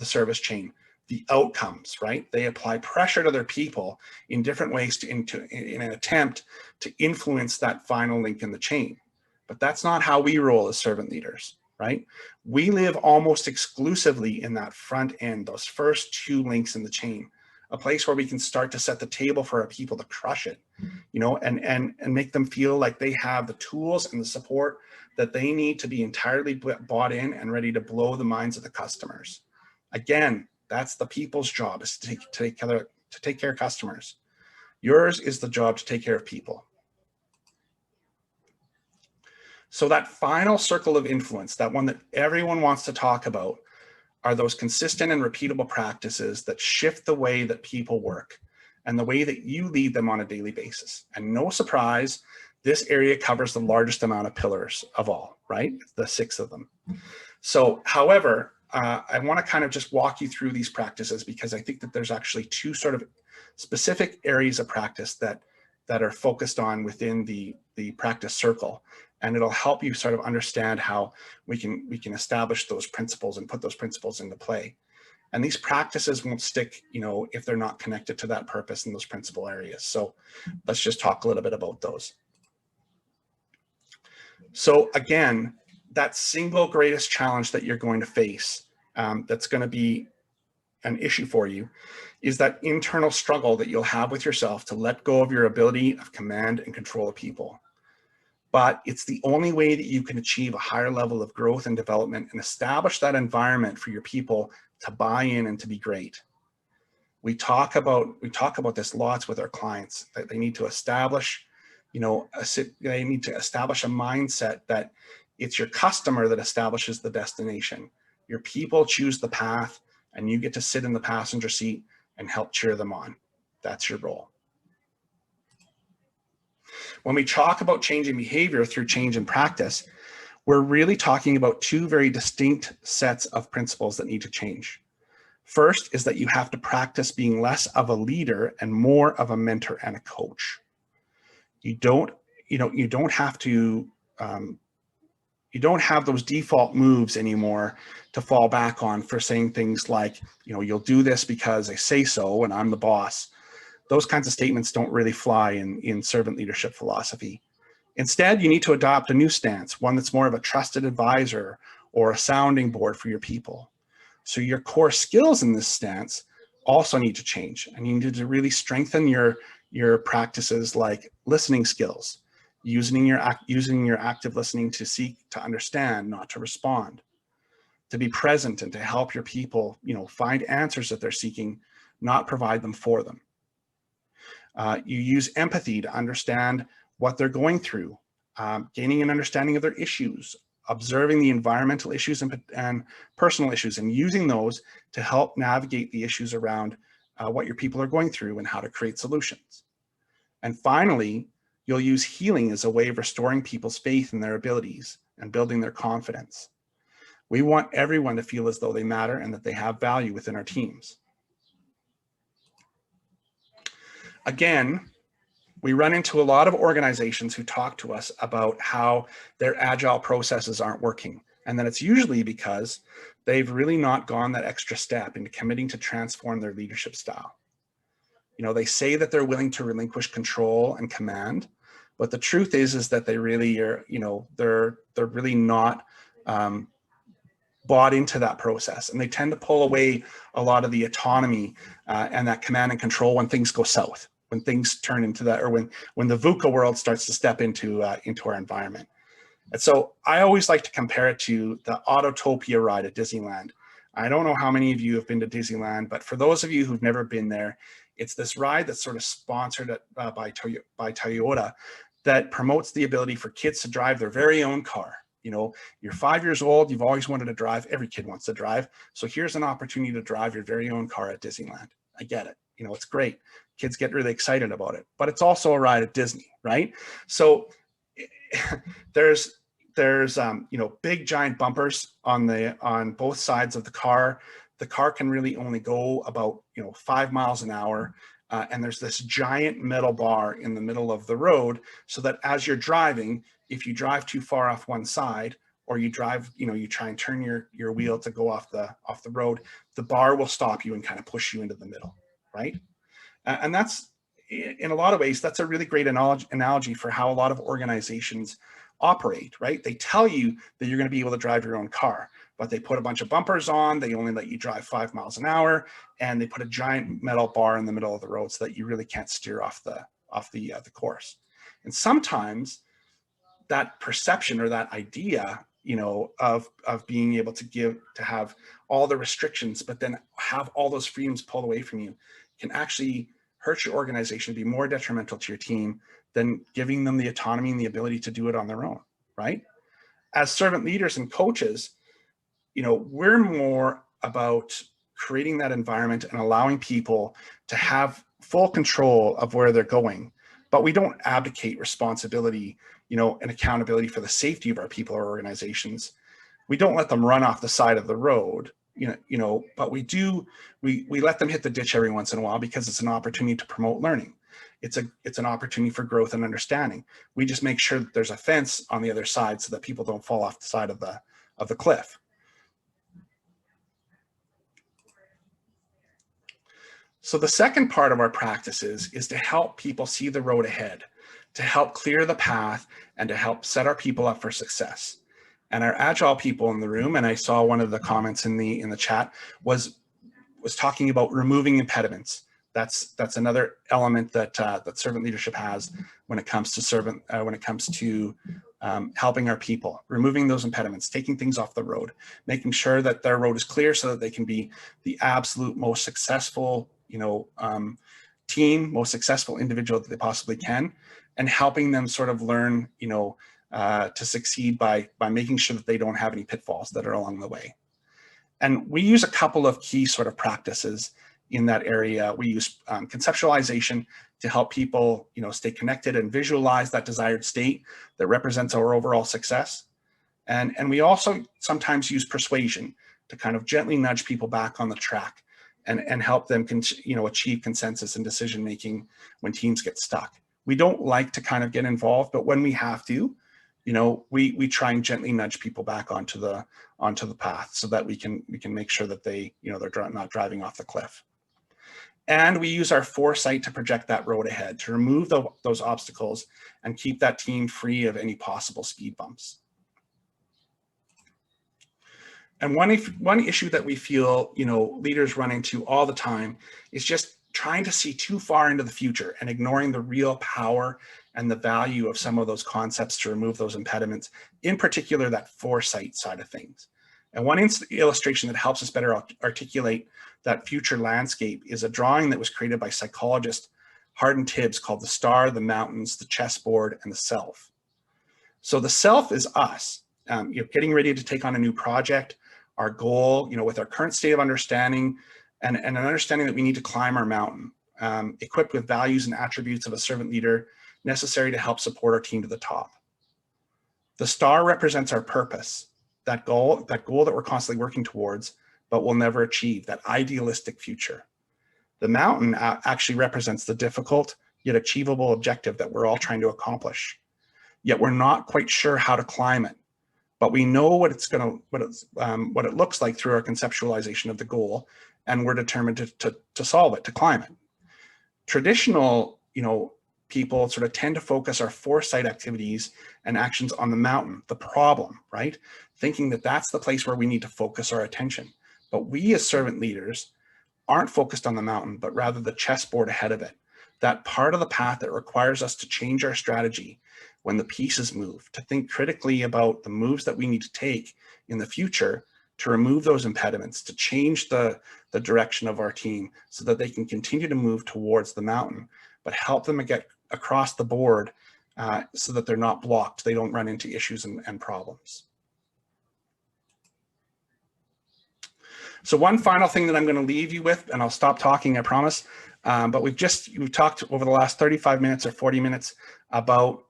service chain, the outcomes, right? They apply pressure to their people in different ways in an attempt to influence that final link in the chain. But that's not how we roll as servant leaders, right? We live almost exclusively in that front end, those first two links in the chain, a place where we can start to set the table for our people to crush it, and make them feel like they have the tools and the support that they need to be entirely bought in and ready to blow the minds of the customers. Again, that's the people's job, is to take care of customers. Yours is the job to take care of people. So that final circle of influence, that one that everyone wants to talk about, are those consistent and repeatable practices that shift the way that people work and the way that you lead them on a daily basis. And no surprise, this area covers the largest amount of pillars of all, right? The 6 of them. So, however, I want to kind of just walk you through these practices because I think that there's actually 2 sort of specific areas of practice that are focused on within the practice circle. And it'll help you sort of understand how we can establish those principles and put those principles into play. And these practices won't stick, if they're not connected to that purpose in those principal areas. So let's just talk a little bit about those. So again, that single greatest challenge that you're going to face, that's going to be an issue for you, is that internal struggle that you'll have with yourself to let go of your ability of command and control of people. But it's the only way that you can achieve a higher level of growth and development and establish that environment for your people to buy in and to be great. We talk about this lots with our clients, that they need to establish They need to establish a mindset that it's your customer that establishes the destination. Your people choose the path, and you get to sit in the passenger seat and help cheer them on. That's your role. When we talk about changing behavior through change in practice, we're really talking about two very distinct sets of principles that need to change. First is that you have to practice being less of a leader and more of a mentor and a coach. You don't have to, you don't have those default moves anymore to fall back on for saying things like, you'll do this because I say so and I'm the boss. Those kinds of statements don't really fly in servant leadership philosophy. Instead, you need to adopt a new stance, one that's more of a trusted advisor or a sounding board for your people. So your core skills in this stance also need to change, and you need to really strengthen your practices like listening skills, using your active listening to seek to understand, not to respond, to be present and to help your people, find answers that they're seeking, not provide them for them. You use empathy to understand what they're going through, gaining an understanding of their issues, observing the environmental issues and personal issues, and using those to help navigate the issues around what your people are going through and how to create solutions. And finally, you'll use healing as a way of restoring people's faith in their abilities and building their confidence. We want everyone to feel as though they matter and that they have value within our teams. Again, we run into a lot of organizations who talk to us about how their agile processes aren't working. And then it's usually because they've really not gone that extra step into committing to transform their leadership style. They say that they're willing to relinquish control and command, but the truth is that they really are, they're really not bought into that process. And they tend to pull away a lot of the autonomy and that command and control when things go south, when things turn into that, or when the VUCA world starts to step into our environment. And so I always like to compare it to the Autotopia ride at Disneyland. I don't know how many of you have been to Disneyland, but for those of you who've never been there, it's this ride that's sort of sponsored by Toyota that promotes the ability for kids to drive their very own car. You're 5 years old, you've always wanted to drive, every kid wants to drive. So here's an opportunity to drive your very own car at Disneyland. I get it. It's great. Kids get really excited about it, but it's also a ride at Disney, right? So there's big giant bumpers on both sides of the car. The car can really only go about 5 miles an hour, and there's this giant metal bar in the middle of the road, so that as you're driving, if you drive too far off one side, or you drive, you try and turn your wheel to go off the road, the bar will stop you and kind of push you into the middle, right? And that's, in a lot of ways, that's a really great analogy for how a lot of organizations operate, right? They tell you that you're going to be able to drive your own car, but they put a bunch of bumpers on, they only let you drive 5 miles an hour, and they put a giant metal bar in the middle of the road so that you really can't steer off the course. And sometimes that perception or that idea, of being able to have all the restrictions, but then have all those freedoms pulled away from you, can actually hurt your organization, be more detrimental to your team than giving them the autonomy and the ability to do it on their own, right? As servant leaders and coaches, we're more about creating that environment and allowing people to have full control of where they're going, but we don't abdicate responsibility, and accountability for the safety of our people or organizations. We don't let them run off the side of the road, but we let them hit the ditch every once in a while because it's an opportunity to promote learning. It's an opportunity for growth and understanding. We just make sure that there's a fence on the other side so that people don't fall off the side of the cliff. So the second part of our practices is to help people see the road ahead, to help clear the path, and to help set our people up for success. And our Agile people in the room, and I saw one of the comments in the chat, was talking about removing impediments. That's another element that servant leadership has when it comes to helping our people, removing those impediments, taking things off the road, making sure that their road is clear so that they can be the absolute most successful team, most successful individual that they possibly can, and helping them sort of learn, to succeed by making sure that they don't have any pitfalls that are along the way. And we use a couple of key sort of practices in that area. We use conceptualization to help people, stay connected and visualize that desired state that represents our overall success. And we also sometimes use persuasion to kind of gently nudge people back on the track and help them, achieve consensus and decision making when teams get stuck. We don't like to kind of get involved, but when we have to, we try and gently nudge people back onto the path so that we can make sure that they're not driving off the cliff. And we use our foresight to project that road ahead, to remove those obstacles and keep that team free of any possible speed bumps. And one issue that we feel, leaders run into all the time is just trying to see too far into the future and ignoring the real power and the value of some of those concepts to remove those impediments, in particular that foresight side of things. And one illustration that helps us better articulate that future landscape is a drawing that was created by psychologist Hardin Tibbs called The Star, the Mountains, the Chessboard, and the Self. So the self is us, getting ready to take on a new project, our goal, with our current state of understanding and an understanding that we need to climb our mountain, equipped with values and attributes of a servant leader necessary to help support our team to the top. The star represents our purpose, that goal that we're constantly working towards, but will never achieve, that idealistic future. The mountain actually represents the difficult yet achievable objective that we're all trying to accomplish. Yet we're not quite sure how to climb it, but we know what it looks like through our conceptualization of the goal, and we're determined to solve it, to climb it. Traditional, people sort of tend to focus our foresight activities and actions on the mountain, the problem, right? Thinking that that's the place where we need to focus our attention. But we as servant leaders aren't focused on the mountain, but rather the chessboard ahead of it, that part of the path that requires us to change our strategy when the pieces move, to think critically about the moves that we need to take in the future to remove those impediments, to change the direction of our team so that they can continue to move towards the mountain, but help them get across the board so that they're not blocked, they don't run into issues and problems. So one final thing that I'm going to leave you with, and I'll stop talking, I promise, but we've talked over the last 35 minutes or 40 minutes about,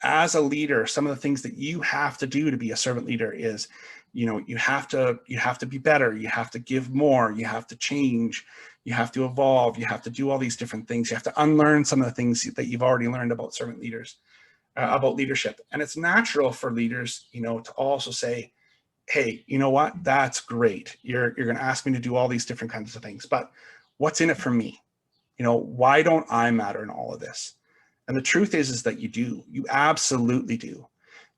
as a leader, some of the things that you have to do to be a servant leader is, you have to be better, you have to give more, you have to change, you have to evolve, you have to do all these different things, you have to unlearn some of the things that you've already learned about servant leaders, about leadership. And it's natural for leaders, to also say, hey, you know what, that's great. You're going to ask me to do all these different kinds of things, but what's in it for me? Why don't I matter in all of this? And the truth is that you do. You absolutely do.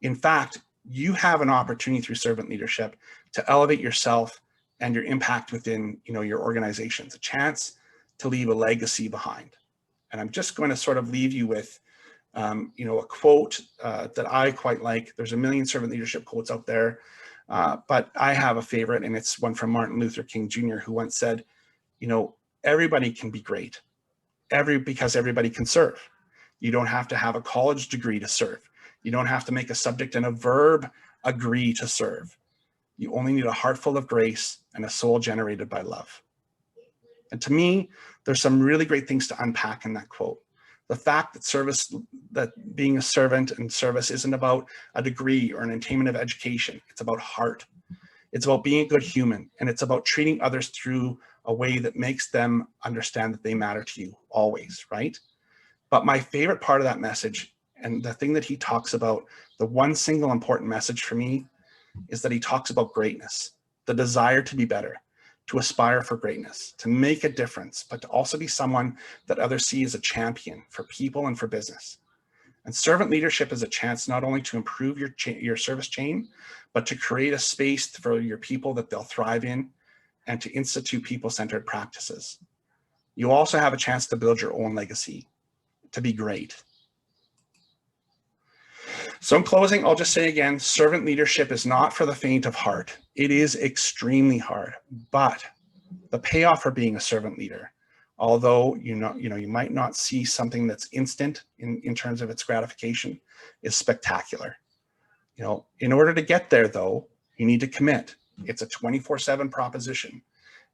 In fact, you have an opportunity through servant leadership to elevate yourself and your impact within, your organizations, a chance to leave a legacy behind. And I'm just going to sort of leave you with, a quote that I quite like. There's a million servant leadership quotes out there, but I have a favorite, and it's one from Martin Luther King Jr., who once said, everybody can be great, because everybody can serve. You don't have to have a college degree to serve. You don't have to make a subject and a verb agree to serve. You only need a heart full of grace and a soul generated by love. And to me, there's some really great things to unpack in that quote. The fact that being a servant and service isn't about a degree or an attainment of education. It's about heart. It's about being a good human, and it's about treating others through a way that makes them understand that they matter to you always, right? But my favorite part of that message, and the thing that he talks about, the one single important message for me, is that he talks about greatness, the desire to be better, to aspire for greatness, to make a difference, but to also be someone that others see as a champion for people and for business. And servant leadership is a chance not only to improve your service chain, but to create a space for your people that they'll thrive in and to institute people-centered practices. You also have a chance to build your own legacy, to be great. So in closing, I'll just say again, servant leadership is not for the faint of heart. It is extremely hard, but the payoff for being a servant leader although you might not see something that's instant in terms of its gratification, is spectacular. In order to get there, though, you need to commit. It's a 24/7 proposition,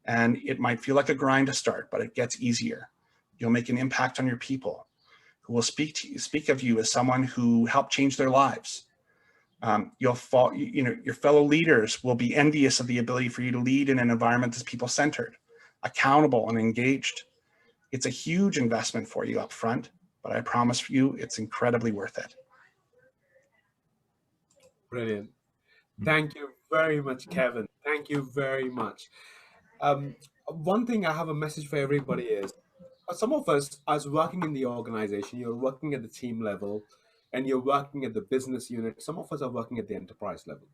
and it might feel like a grind to start, but it gets easier. You'll make an impact on your people, who will speak of you as someone who helped change their lives. Your fellow leaders will be envious of the ability for you to lead in an environment that's people-centered, accountable, and engaged. It's a huge investment for you up front, but I promise you it's incredibly worth it. Brilliant. Thank you very much, Kevin. Thank you very much. One thing I have a message for everybody is some of us, as working in the organization, you're working at the team level and you're working at the business unit. Some of us are working at the enterprise level.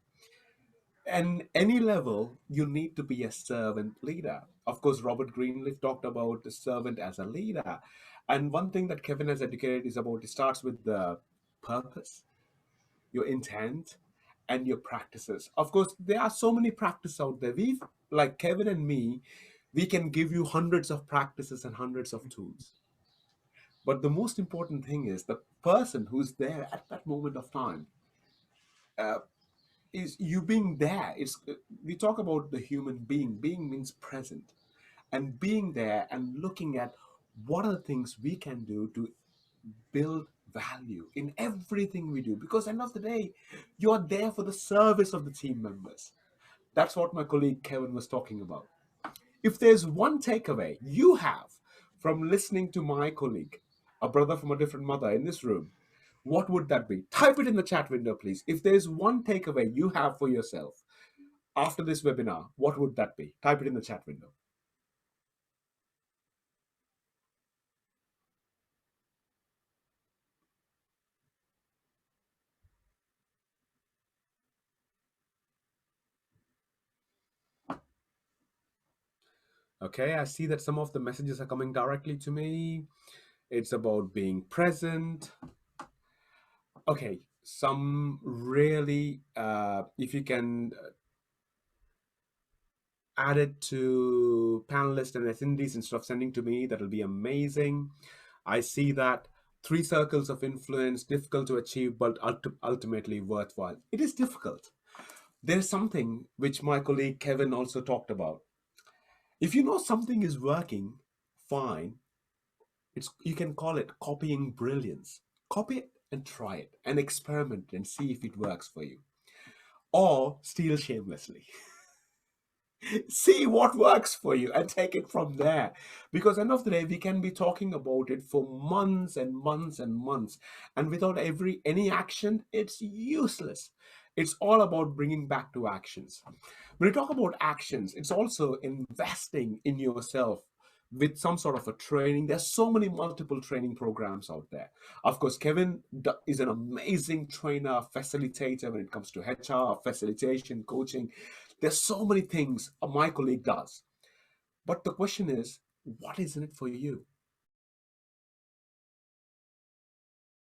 And any level, you need to be a servant leader. Of course, Robert Greenleaf talked about the servant as a leader. And one thing that Kevin has educated is about it starts with the purpose, your intent, and your practices. Of course, there are so many practices out there. Like Kevin and me, we can give you hundreds of practices and hundreds of tools. But the most important thing is the person who's there at that moment of time. Uh, is you being there. It's We talk about the human being. Being means present, and being there and looking at what are the things we can do to build value in everything we do. Because end of the day, you are there for the service of the team members. That's what my colleague Kevin was talking about. If there's one takeaway you have from listening to my colleague, a brother from a different mother in this room, what would that be? Type it in the chat window, please. If there's one takeaway you have for yourself after this webinar, what would that be? Type it in the chat window. Okay, I see that some of the messages are coming directly to me. It's about being present. Okay, some really, if you can add it to panelists and attendees instead of sending to me, that'll be amazing. I see that 3 circles of influence, difficult to achieve, but ultimately worthwhile. It is difficult. There's something which my colleague Kevin also talked about. If you know something is working fine, you can call it copying brilliance. Copy it and try it and experiment and see if it works for you. Or steal shamelessly. See what works for you and take it from there, because end of the day we can be talking about it for months and months and months, and without any action it's useless. It's all about bringing back to actions. When you talk about actions, it's also investing in yourself with some sort of a training. There's so many multiple training programs out there. Of course, Kevin is an amazing trainer, facilitator when it comes to HR, facilitation, coaching. There's so many things my colleague does. But the question is, what is in it for you?